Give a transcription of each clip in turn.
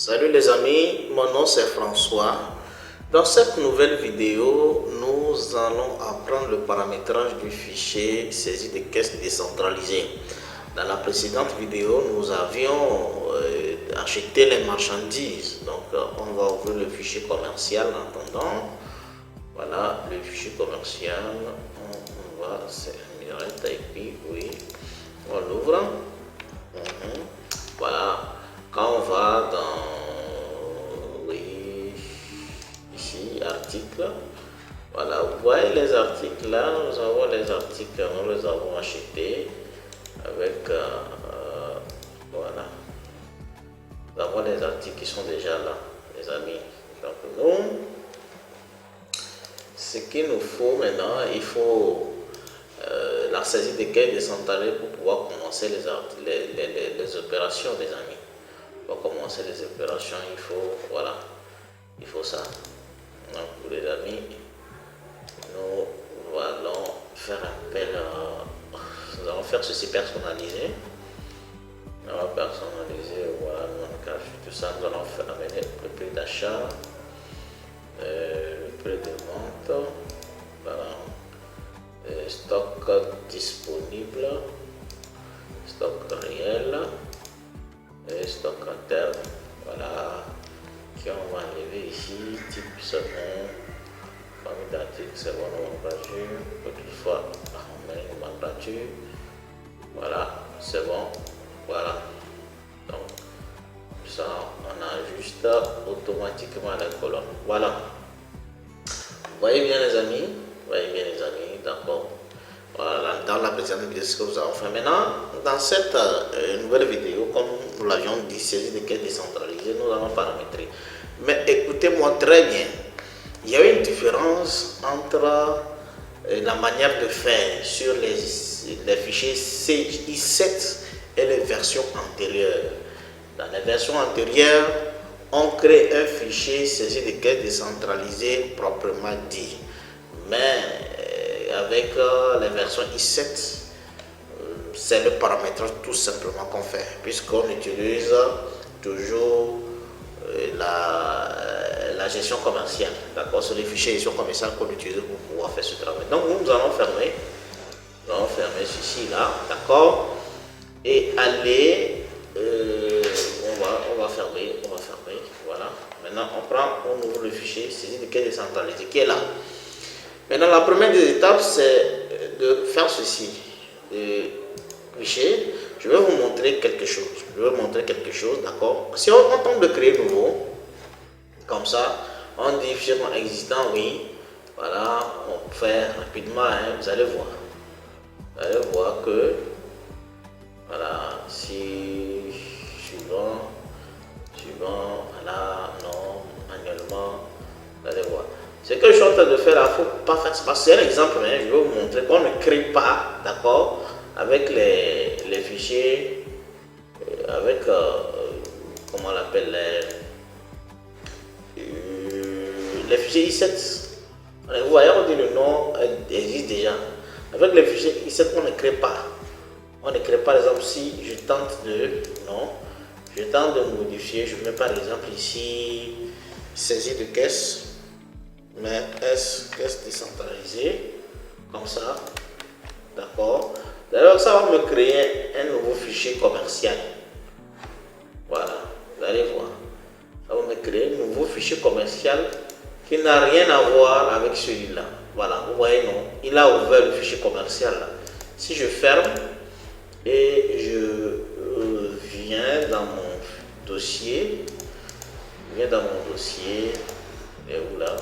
Salut les amis, mon nom c'est François. Dans cette nouvelle vidéo, nous allons apprendre le paramétrage du fichier saisie de caisse décentralisée. Dans la précédente vidéo, nous avions acheté les marchandises. Donc on va ouvrir le fichier commercial en attendant. Voilà le fichier commercial. On va s'améliorer, type, oui. On l'ouvre. Voilà. Quand on va dans, oui, ici, articles, voilà, vous voyez les articles là, nous avons les articles, nous les avons achetés avec, voilà, nous avons les articles qui sont déjà là, les amis. Donc nous, ce qu'il nous faut maintenant, il faut la saisie des caisses décentralisées pour pouvoir commencer les opérations, des amis. Pour commencer les opérations, il faut, voilà, il faut ça. Donc, les amis, nous allons faire appel nous allons faire ceci personnalisé. On va personnaliser, voilà, tout ça, nous allons faire amener le prix d'achat, le prix de vente, voilà, stock disponible, stock réel. Et stock interne, voilà, qui on va enlever ici, type second, famille d'articles, c'est bon, nomenclature, toutefois, on met une nomenclature, voilà, c'est bon, voilà. Donc, ça, on ajuste automatiquement les colonnes, voilà. Vous voyez bien les amis, d'accord. Voilà, dans la précédente vidéo, ce que vous avez fait. Maintenant, dans cette nouvelle vidéo, comme nous l'avions dit, saisie de caisses décentralisées, nous allons paramétrer. Mais écoutez-moi très bien, il y a une différence entre la manière de faire sur les fichiers Sage i7 et les versions antérieures. Dans les versions antérieures, on crée un fichier saisie de caisses décentralisées proprement dit. Mais avec les versions i7, c'est le paramétrage tout simplement qu'on fait, puisqu'on utilise toujours la gestion commerciale. D'accord, c'est les fichiers gestion commerciale qu'on utilise pour pouvoir faire ce travail. Donc nous allons fermer, ceci là, d'accord, et aller, on va fermer, voilà. Maintenant on ouvre le fichier saisie de caisse décentralisée qui est là. Maintenant, la première des étapes, c'est de faire ceci. Fichier, je vais vous montrer quelque chose. D'accord. Si on tente de créer nouveau, comme ça, on dit fichier existant, oui. Voilà, on fait rapidement, hein, vous allez voir. Vous allez voir que, voilà, si suivant, voilà, non, manuellement, vous allez voir. Ce que je suis en train de faire là, il ne faut pas faire ça. C'est un exemple, hein, je vais vous montrer qu'on ne crée pas, d'accord, avec les fichiers, avec, comment on l'appelle, les fichiers i7. Vous voyez, on dit le nom existe déjà. Avec les fichiers i7, on ne crée pas. On ne crée pas, par exemple, si je tente de modifier, je mets par exemple ici, saisie de caisse. Mais caisse décentralisée, comme ça, d'accord. D'ailleurs, ça va me créer un nouveau fichier commercial. Voilà, vous allez voir. Ça va me créer un nouveau fichier commercial qui n'a rien à voir avec celui-là. Voilà, vous voyez, non, il a ouvert le fichier commercial là. Si je ferme et je viens dans mon dossier, et où là?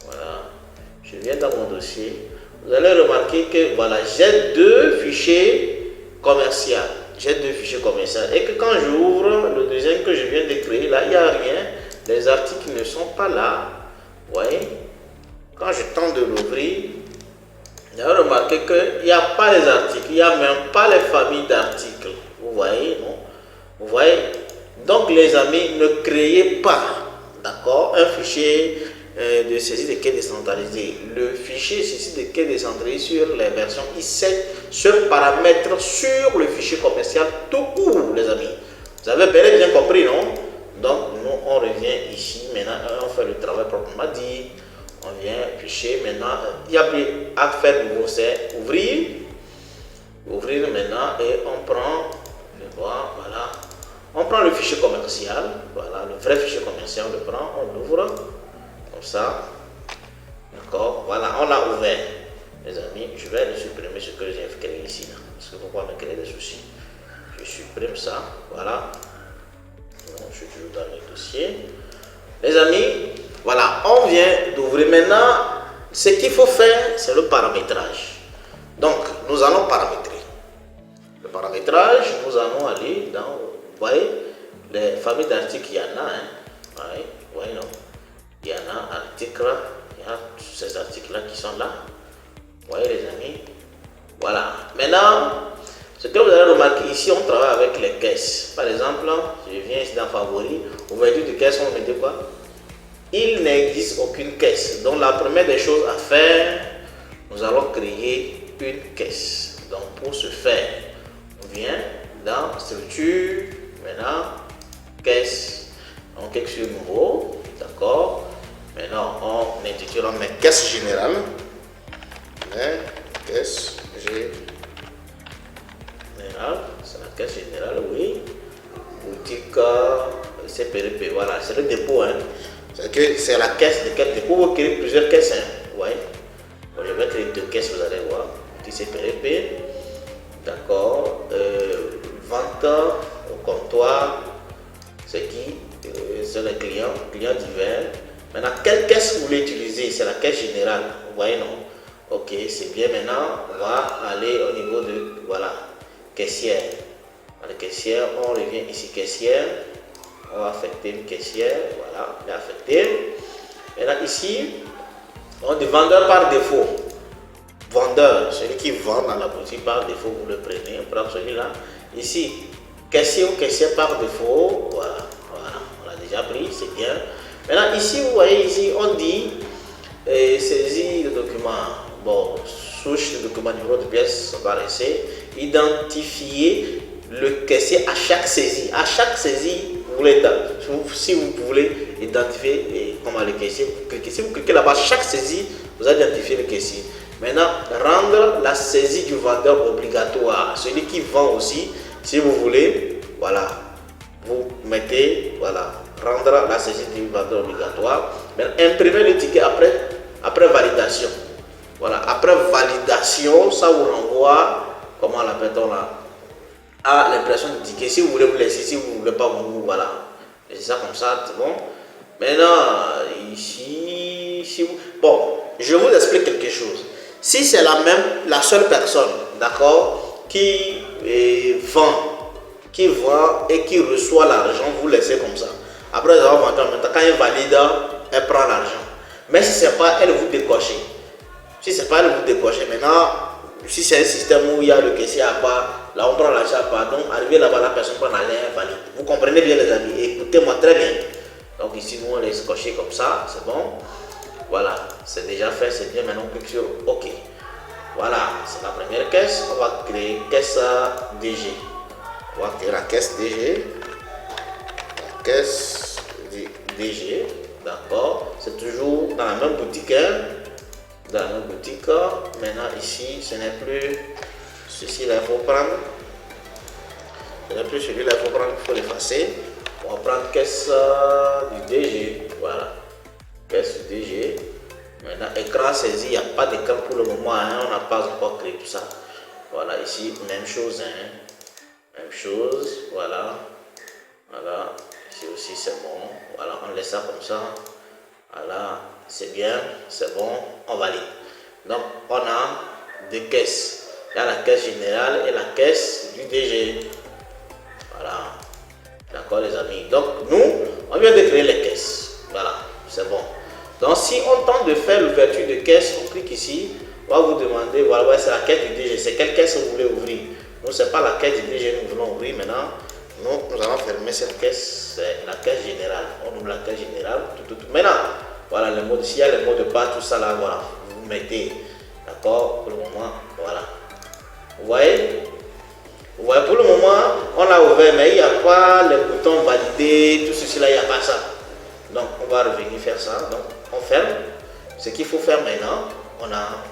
Voilà, je viens dans mon dossier. Vous allez remarquer que voilà, j'ai deux fichiers commerciaux. Et que quand j'ouvre le deuxième que je viens de créer, là, il n'y a rien. Les articles ne sont pas là. Vous voyez? Quand je tente de l'ouvrir, vous allez remarquer qu'il n'y a pas les articles. Il n'y a même pas les familles d'articles. Vous voyez, non? Vous voyez? Donc, les amis, ne créez pas, d'accord, un fichier de saisie de caisses décentralisée. Le fichier saisie de caisses décentralisée sur les versions i7 se paramètre sur le fichier commercial tout court, les amis. Vous avez bien compris, non? Donc, on m'a dit. On vient piocher. Maintenant, il n'y a plus à faire de nouveau, c'est ouvrir. Ouvrir maintenant et on prend, voilà. On prend le fichier commercial, voilà, le vrai fichier commercial, on le prend, on l'ouvre, comme ça. D'accord, voilà, on l'a ouvert. Les amis, je vais le supprimer ce que j'ai créé ici, là, parce que pourquoi me créer des soucis. Je supprime ça, voilà. Bon, je suis toujours dans le dossier. Les amis, voilà, on vient d'ouvrir. Maintenant, ce qu'il faut faire, c'est le paramétrage. Donc, nous allons paramétrer. Le paramétrage, nous allons aller dans, vous voyez, les familles d'articles, il y en a, hein. Ouais, vous voyez, non? Il y en a articles, il y a tous ces articles-là qui sont là. Vous voyez, les amis? Voilà. Maintenant, ce que vous allez remarquer ici, on travaille avec les caisses. Par exemple, je viens ici dans Favoris, ouverture de caisse, on me dit quoi? Il n'existe aucune caisse. Donc, la première des choses à faire, nous allons créer une caisse. Donc, pour ce faire, on vient dans structure, maintenant, caisse. On clique sur nouveau, d'accord. Maintenant, on intitule, on met caisse générale. Caisse générale, c'est la caisse générale, oui. Boutique CPRP, voilà, c'est le dépôt, hein. C'est la caisse de quel dépôt. Vous créez plusieurs caisses, hein. Ouais. Bon, je vais créer 2 caisses, vous allez voir. Boutique CPRP, d'accord. Vente au comptoir, c'est qui? C'est les clients divers. Maintenant, quelle caisse vous voulez utiliser? C'est la caisse générale, vous voyez, non? Ok, c'est bien. Maintenant, on va aller au niveau de, voilà, caissière. La caissière, on revient ici, caissière. On va affecter une caissière, voilà, on est affecté. Maintenant, ici, on dit vendeur par défaut. Vendeur, celui qui vend dans la boutique par défaut, vous le prenez, on prend celui-là. Ici, caissier ou caissière par défaut, voilà, on l'a déjà pris, c'est bien. Maintenant, ici, vous voyez, ici, on dit saisir le document. Bon, souche le document, numéro de pièce, on va laisser. Identifier le caissier à chaque saisie. À chaque saisie, vous voulez, si vous voulez identifier comment le caissier, vous cliquez. Si vous cliquez là-bas, chaque saisie, vous allez identifier le caissier. Maintenant, rendre la saisie du vendeur obligatoire. Celui qui vend aussi, si vous voulez, voilà, vous mettez, voilà, rendre la saisie du vendeur obligatoire. Maintenant, imprimer le ticket après validation. Voilà, après validation, ça vous renvoie, comment l'appelle-t-on là, à l'impression du ticket. Si vous voulez vous laisser, si vous ne voulez pas, vous, voilà, laissez ça comme ça, c'est bon. Maintenant, ici, si vous... Bon, je vous explique quelque chose. Si c'est la seule personne, d'accord, qui vend et qui reçoit l'argent, vous laissez comme ça. Après avoir vendu en même temps, quand elle valide, elle prend l'argent. Mais si c'est pas, elle vous décoche. Si c'est pas, elle vous décoche. Maintenant, si c'est un système où il y a le caissier à part, là on prend l'argent à part, donc arrivé là-bas, la personne prend l'argent, elle valide. Vous comprenez bien les amis, écoutez-moi très bien. Donc ici, nous on laisse cocher comme ça, c'est bon. Voilà, c'est déjà fait, c'est bien. Maintenant, on clique sur OK. Voilà, c'est la première caisse. On va créer caisse DG. On va créer la caisse DG. La caisse DG, d'accord. C'est toujours dans la même boutique. Hein? Dans la même boutique. Maintenant, ici, ce n'est plus ceci là, il faut prendre. Ce n'est plus celui-là, il faut prendre, il faut l'effacer. On va prendre caisse du DG. Voilà. Caisse DG. Maintenant, écran saisi, il n'y a pas d'écran pour le moment, hein, on n'a pas encore créé tout ça. Voilà, ici, même chose, hein, même chose, voilà, voilà, ici aussi c'est bon, voilà, on laisse ça comme ça, voilà, c'est bien, c'est bon, on valide. Donc, on a 2 caisses, il y a la caisse générale et la caisse du DG, voilà, d'accord les amis. Donc, nous, on vient de créer les caisses, voilà, c'est bon. Donc, si on tente de faire l'ouverture de caisse, on clique ici, on va vous demander, voilà, c'est la caisse du DG, c'est quelle caisse vous voulez ouvrir. Nous, ce n'est pas la caisse du DG, nous voulons ouvrir maintenant. Nous allons fermer cette caisse, c'est la caisse générale. On ouvre la caisse générale, tout. Maintenant, voilà, le mot, s'il y a le mot de passe, tout ça là, voilà, vous mettez, d'accord, pour le moment, voilà. Vous voyez, pour le moment, on a ouvert, mais il n'y a pas le bouton valider, tout ceci là, il n'y a pas ça. Donc on va revenir faire ça. Donc on ferme. Ce qu'il faut faire maintenant, on a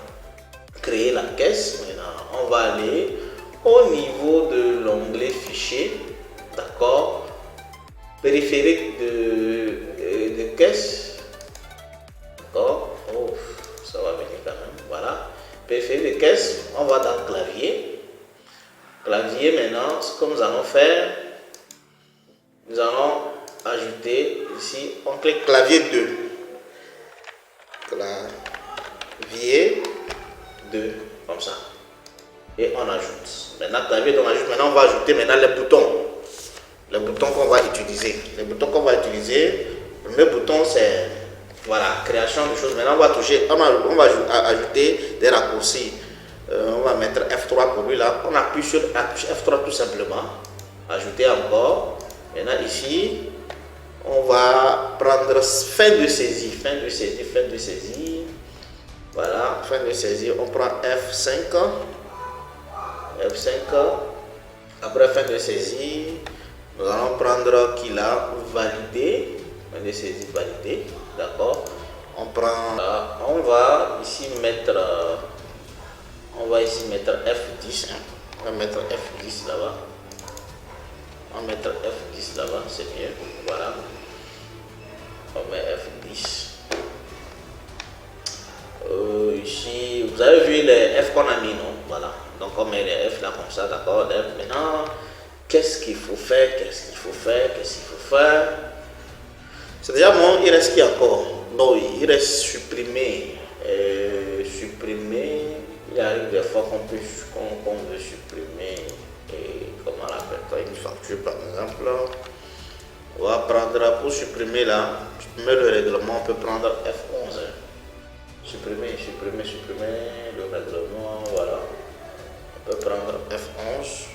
créé la caisse. Maintenant, on va aller au niveau de l'onglet fichier. D'accord. Périphérique de caisse. D'accord. Oh, ça va venir quand même. Voilà. Périphérique de caisse. On va dans clavier. Clavier maintenant, ce que nous allons faire, nous allons ajouter ici, on clique clavier 2. Clavier 2, comme ça. Et on ajoute. Maintenant, clavier, on ajoute. Maintenant, on va ajouter maintenant les boutons. Les boutons qu'on va utiliser. Les boutons qu'on va utiliser, le premier bouton, c'est voilà, création de choses. Maintenant, on va toucher, on va ajouter des raccourcis. On va mettre F3 pour lui là. On appuie sur la touche F3 tout simplement. Ajouter encore. Maintenant, ici, on va prendre fin de saisie. Fin de saisie, fin de saisie. Voilà, fin de saisie. On prend F5. F5. Après fin de saisie, nous allons prendre qu'il a validé. Fin de saisie validé. D'accord. On prend. On va ici mettre. On va ici mettre F10. Hein. On va mettre F10 là-bas. On va mettre F10 là-bas, c'est mieux. Voilà. On met F10. Ici, vous avez vu les F qu'on a mis, non? Voilà. Donc on met les F là comme ça, d'accord. Maintenant, qu'est-ce qu'il faut faire? Qu'est-ce qu'il faut faire? Qu'est-ce qu'il faut faire? C'est déjà bon, il reste qui encore? Non, il reste supprimer. Supprimer. Il arrive des fois qu'on veut supprimer. Et comment on appelle une facture par exemple. On va prendre pour supprimer là. Supprimer le règlement, on peut prendre F11. Supprimer le règlement. Voilà. On peut prendre F11.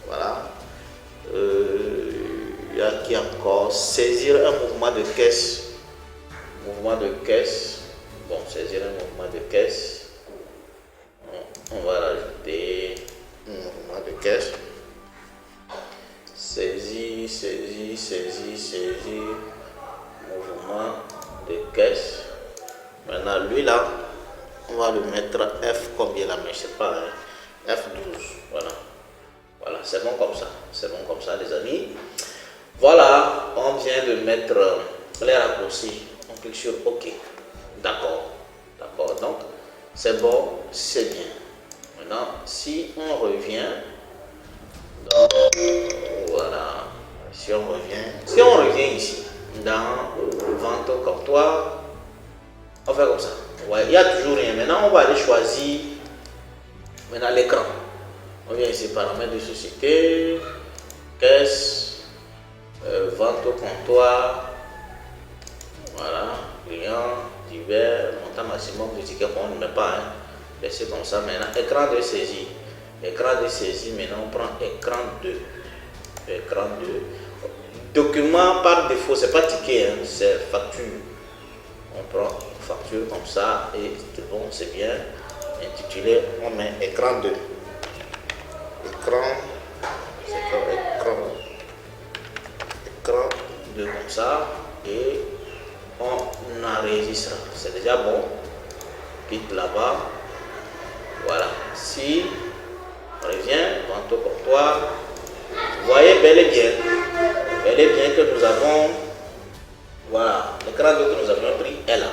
Voilà. Il y a qui encore? Saisir un mouvement de caisse. Mouvement de caisse. Bon, saisir un mouvement de caisse. On va rajouter un mouvement de caisse. Saisie. Mouvement de caisse. Maintenant, lui là, on va le mettre F combien là, mais je sais pas. Hein? F12. Voilà. Voilà, c'est bon comme ça. C'est bon comme ça, les amis. Voilà, on vient de mettre les raccourcis. On clique sur OK. D'accord. D'accord. Donc, c'est bon, c'est bien. Maintenant, si on revient, donc, voilà. Si on revient ici, dans vente comptoir, on fait comme ça. Ouais, il n'y a toujours rien. Maintenant, on va aller choisir maintenant l'écran. On vient ici, paramètres de société, caisse, vente au comptoir, voilà, client, divers, montant maximum de tickets qu'on ne met pas, hein. Laissez comme ça. Maintenant, écran de saisie. Écran de saisie, maintenant on prend écran 2. Écran 2. Document par défaut, c'est pas ticket, hein, c'est facture. On prend une facture comme ça et c'est bon, c'est bien. Intitulé, on met écran 2. Écran 2 comme ça et on enregistre. C'est déjà bon. Clique là-bas. Voilà. Si on revient, vente au comptoir, vous voyez bel et bien que nous avons, voilà, l'écran que nous avions pris est là.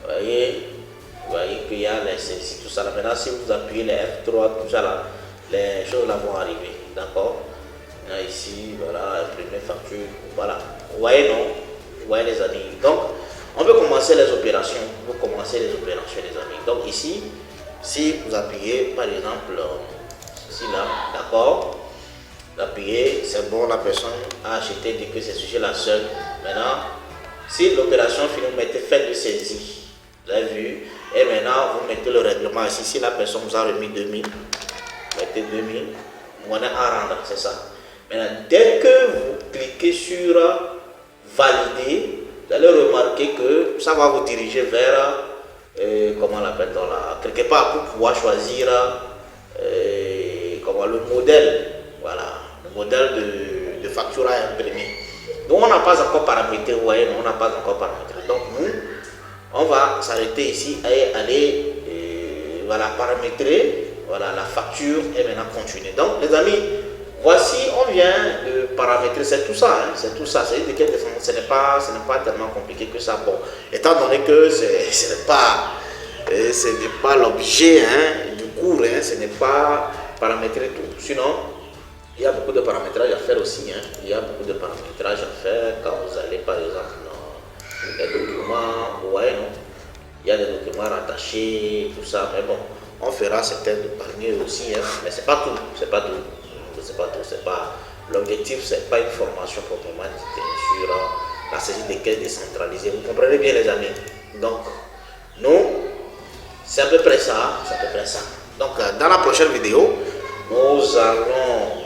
Vous voyez qu'il y a les saisies, tout ça là. Maintenant, si vous appuyez les F3, tout ça là, les choses là vont arriver. D'accord? Ici, voilà, imprimer facture, voilà. Vous voyez, non? Vous voyez, les amis. Donc, on peut commencer les opérations. Vous commencez les opérations, les amis. Donc, ici, si vous appuyez, par exemple, ceci là, d'accord? Vous appuyez, c'est bon, la personne a acheté, dit que c'est sujet la seule. Maintenant, si l'opération finit, vous mettez fin de saisie. Vous avez vu? Et maintenant, vous mettez le règlement ici. Si la personne vous a remis 2000, vous mettez 2000, monnaie à rendre, c'est ça. Maintenant, dès que vous cliquez sur valider, vous allez remarquer que ça va vous diriger vers, comment l'appelle-t-on là, quelque part pour pouvoir choisir comment, le modèle, voilà, le modèle de facture à imprimer. Donc on n'a pas encore paramétré, vous voyez, on n'a pas encore paramétré. Donc nous, on va s'arrêter ici et aller voilà, paramétrer voilà, la facture et maintenant continuer. Donc les amis, voici, on vient de paramétrer, c'est tout ça, hein, c'est tout ça. Ce n'est pas tellement compliqué que ça. Bon, étant donné que ce n'est pas l'objet hein, du cours, hein, ce n'est pas paramétrer tout. Sinon, il y a beaucoup de paramétrage à faire aussi. Hein. Il y a beaucoup de paramétrage à faire quand vous allez par exemple dans les documents, vous voyez, non? Il y a des documents rattachés, tout ça, mais bon, on fera certains parmi eux aussi, hein. Mais c'est pas tout, c'est pas tout. C'est pas l'objectif, c'est pas une formation proprement dite sur la saisie des caisses décentralisées. Vous comprenez bien les amis. Donc, nous, c'est à peu près ça, Donc, dans la prochaine vidéo, nous allons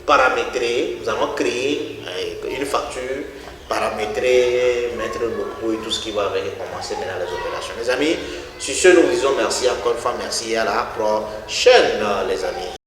paramétrer, nous allons créer une facture, paramétrer, mettre le logo et tout ce qui va avec et commencer maintenant les opérations. Les amis, sur ce, nous vous disons merci encore une fois, merci et à la prochaine, les amis.